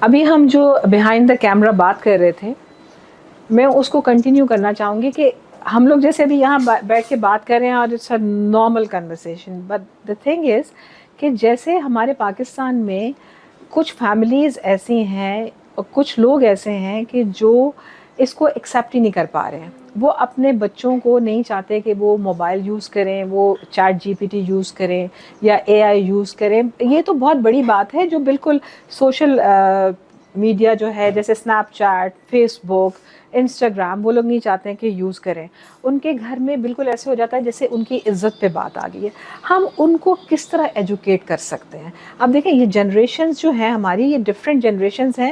ابھی ہم جو بیہائنڈ دا کیمرہ بات کر رہے تھے، میں اس کو کنٹینیو کرنا چاہوں گی کہ ہم لوگ جیسے ابھی یہاں بیٹھ کے بات کر رہے ہیں اور it's a normal conversation, but the thing is کہ جیسے ہمارے پاکستان میں کچھ فیملیز ایسی ہیں اور کچھ لوگ ایسے ہیں کہ جو اس کو ایکسیپٹ ہی نہیں کر پا رہے ہیں. وہ اپنے بچوں کو نہیں چاہتے کہ وہ موبائل یوز کریں، وہ ChatGPT use کریں یا اے آئی یوز کریں. یہ تو بہت بڑی بات ہے جو بالکل سوشل میڈیا جو ہے جیسے اسنیپ چیٹ، فیس بک، انسٹاگرام، وہ لوگ نہیں چاہتے ہیں کہ یوز کریں. ان کے گھر میں بالکل ایسے ہو جاتا ہے جیسے ان کی عزت پہ بات آ گئی ہے. ہم ان کو کس طرح ایجوکیٹ کر سکتے ہیں؟ اب دیکھیں یہ جنریشنز جو ہیں ہماری، یہ ڈفرینٹ جنریشنز ہیں.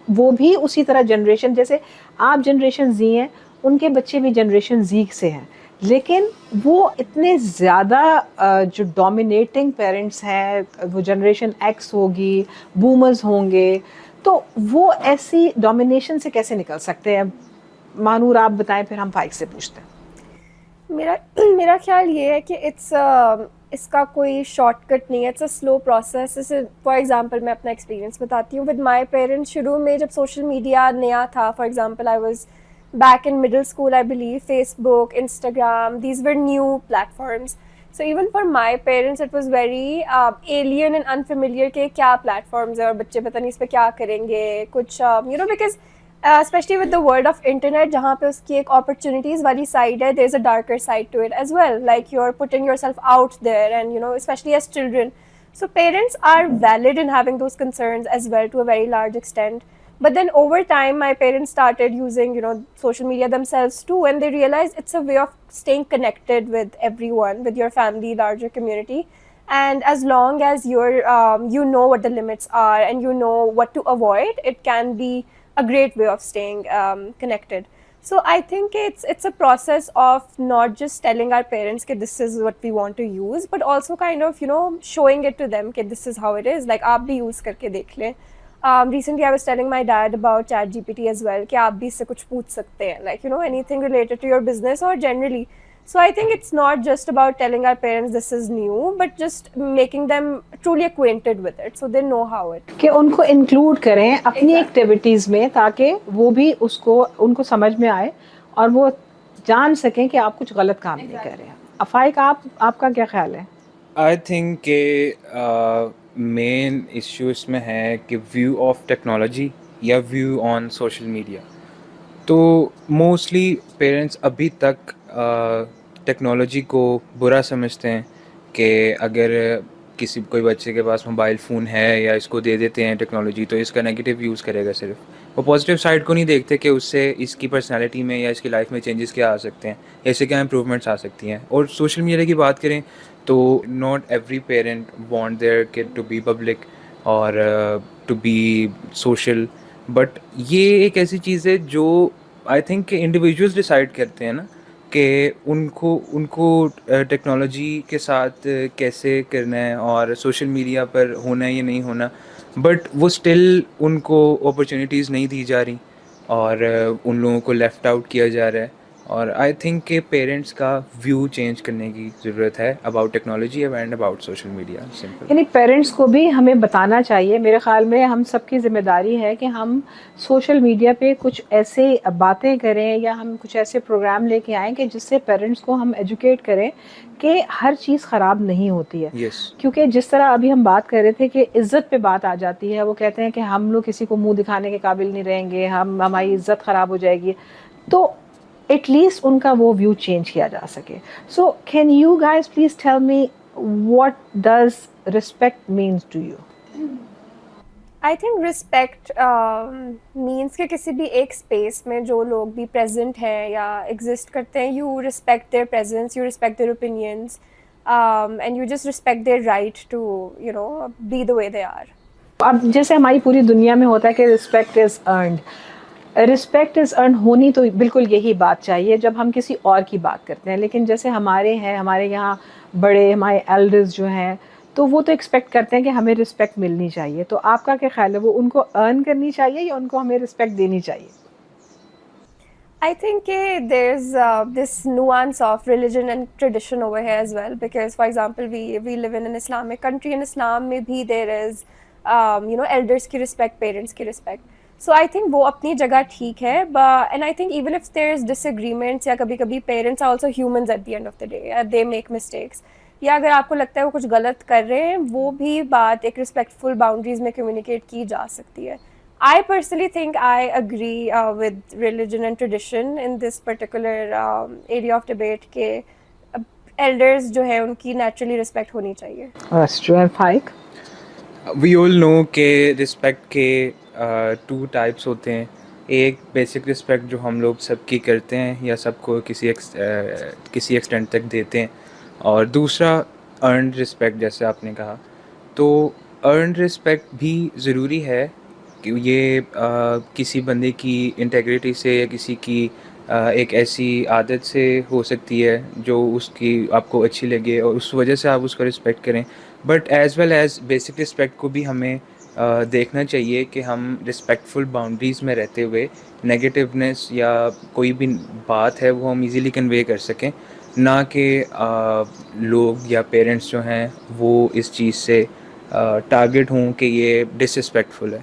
وہ بھی اسی طرح جنریشن جیسے آپ جنریشن زی ہیں، ان کے بچے بھی جنریشن زی سے ہیں، لیکن وہ اتنے زیادہ جو ڈومینیٹنگ پیرنٹس ہیں، وہ جنریشن ایکس ہوگی، بومرز ہوں گے، تو وہ ایسی ڈومینیشن سے کیسے نکل سکتے ہیں؟ مانور آپ بتائیں، پھر ہم فائق سے پوچھتے ہیں. میرا خیال یہ ہے کہ اس کا کوئی شارٹ کٹ نہیں ہے، اٹس اے سلو پروسیس. جیسے فار ایگزامپل میں اپنا ایکسپیرینس بتاتی ہوں ود مائی پیرنٹس. شروع میں جب سوشل میڈیا نیا تھا، for example I was back in middle school I believe, Facebook, Instagram, these were new platforms. So even for my parents it was very alien and unfamiliar کہ کیا platforms ہیں اور بچے پتہ نہیں اس پہ کیا کریں گے کچھ because especially with the world of internet, جہاں پہ اس کی ایک اپرچونیٹیز والی سائڈ ہے، there is a darker side to it as well, like you are putting yourself out there and especially as children. So parents are valid in having those concerns as well to a very large extent. But then over time, my parents started using, social media themselves too, and they realized it's a way of staying connected with everyone, with your family, larger community. And as long as you know what the limits are and you know what to avoid, it can be a great way of staying connected. So I think it's a process of not just telling our parents that this is what we want to use, but also kind of, showing it to them that this is how it is. Like, aap bhi use karke dekh le. Recently I was telling my dad about ChatGPT as well, کہ آپ بھی اس سے کچھ پوچھ سکتے ہیں, like anything related to your business or generally. So I think it's not just about telling our parents this is new, but just making them truly acquainted with it so they know how it. کہ ان کو include کریں اپنی activities میں تاکہ وہ بھی ان کو سمجھ میں آئے اور وہ جان سکیں کہ آپ کچھ غلط کام نہیں کر رہے ہیں. افائق آپ کا کیا خیال ہے؟ آئی تھنک کہ مین ایشو اس میں ہے کہ ویو آف ٹیکنالوجی یا ویو آن سوشل میڈیا. تو موسٹلی پیرنٹس ابھی تک ٹیکنالوجی کو برا سمجھتے ہیں کہ اگر کوئی بچے کے پاس موبائل فون ہے یا اس کو دے دیتے ہیں ٹیکنالوجی تو اس کا نیگیٹو یوز کرے گا صرف. وہ پازیٹیو سائڈ کو نہیں دیکھتے کہ اس سے اس کی پرسنالٹی میں یا اس کی لائف میں چینجز کیا آ سکتے ہیں, ایسے کیا امپرومنٹس آ سکتی ہیں. اور سوشل میڈیا کی بات کریں تو not every parent want their kid to be public اور ٹو بی سوشل, بٹ یہ ایک ایسی چیز ہے جو آئی تھنک کہ انڈیویجولس ڈیسائڈ کرتے ہیں نا کہ ان کو ٹیکنالوجی کے ساتھ کیسے کرنا ہے اور سوشل میڈیا پر ہونا ہے یا نہیں ہونا. بٹ وہ اسٹل ان کو اپرچونیٹیز نہیں دی جا رہی اور ان لوگوں کو لیفٹ آؤٹ کیا جا رہا ہے. اور آئی تھنک کہ پیرنٹس کا ویو چینج کرنے کی ضرورت ہے about technology and about social media. Simple. یعنی پیرنٹس کو بھی ہمیں بتانا چاہیے. میرے خیال میں ہم سب کی ذمہ داری ہے کہ ہم سوشل میڈیا پہ کچھ ایسے باتیں کریں یا ہم کچھ ایسے پروگرام لے کے آئیں کہ جس سے پیرنٹس کو ہم ایجوکیٹ کریں کہ ہر چیز خراب نہیں ہوتی ہے. یس. کیونکہ جس طرح ابھی ہم بات کر رہے تھے کہ عزت پہ بات آ جاتی ہے, وہ کہتے ہیں کہ ہم لوگ کسی کو منہ دکھانے کے قابل نہیں رہیں گے, ہماری عزت خراب ہو جائے گی. تو ایٹ لیسٹ ان کا وہ ویو چینج کیا جا سکے. So can you guys please tell me what does respect means to you? I think respect means کہ کسی بھی ایک اسپیس میں جو لوگ بھی پریزنٹ ہیں یا ایگزسٹ کرتے ہیں, you respect their presence, you respect their opinions, and you just respect their right to be the way they are. اب جیسے ہماری پوری دنیا میں ہوتا ہے کہ respect is earned. Respect is earn ہونی تو بالکل یہی بات چاہیے جب ہم کسی اور کی بات کرتے ہیں. لیکن جیسے ہمارے یہاں بڑے ہمارے ایلڈرز جو ہیں تو وہ تو ایکسپیکٹ کرتے ہیں کہ ہمیں رسپیکٹ ملنی چاہیے. تو آپ کا کیا خیال ہے, وہ ان کو ارن کرنی چاہیے یا ان کو ہمیں رسپیکٹ دینی چاہیے؟ I think there's this nuance of religion and tradition over here as well, because for example we live in an Islamic country. In Islam mein bhi there is elders کی رسپیکٹ, پیرنٹس کی respect. So I think وہ اپنی جگہ ٹھیک ہے, and I think even if there is disagreements, یا کبھی کبھی parents are also humans at the end of the day, they make mistakes, یا اگر آپ کو لگتا ہے وہ کچھ غلط کر رہے ہیں, وہ بھی بات ایک رسپیکٹفل باؤنڈریز میں کمیونیکیٹ کی جا سکتی ہے. I personally think I agree with religion and tradition in this particular area of debate کہ elders جو ہے ان کی naturally respect ہونی چاہیے. That's true. And Faik? وی آل نو کہ رسپیکٹ کے 2 ٹائپس ہوتے ہیں. ایک بیسک رسپیکٹ جو ہم لوگ سب کی کرتے ہیں یا سب کو کسی ایکسٹینٹ تک دیتے ہیں, اور دوسرا ارنڈ رسپیکٹ جیسے آپ نے کہا. تو ارنڈ رسپیکٹ بھی ضروری ہے کہ یہ کسی بندے کی انٹیگریٹی سے یا کسی کی ایک ایسی عادت سے ہو سکتی ہے جو اس کی آپ کو اچھی لگے اور اس وجہ سے آپ اس کا رسپیکٹ کریں. But as well as basic respect کو بھی ہمیں دیکھنا چاہیے کہ ہم رسپیکٹفل باؤنڈریز میں رہتے ہوئے نگیٹیونیس یا کوئی بھی بات ہے وہ ہم ایزیلی کنوے کر سکیں, نہ کہ لوگ یا پیرنٹس جو ہیں وہ اس چیز سے ٹارگٹ ہوں کہ یہ ڈس رسپیکٹفل ہے.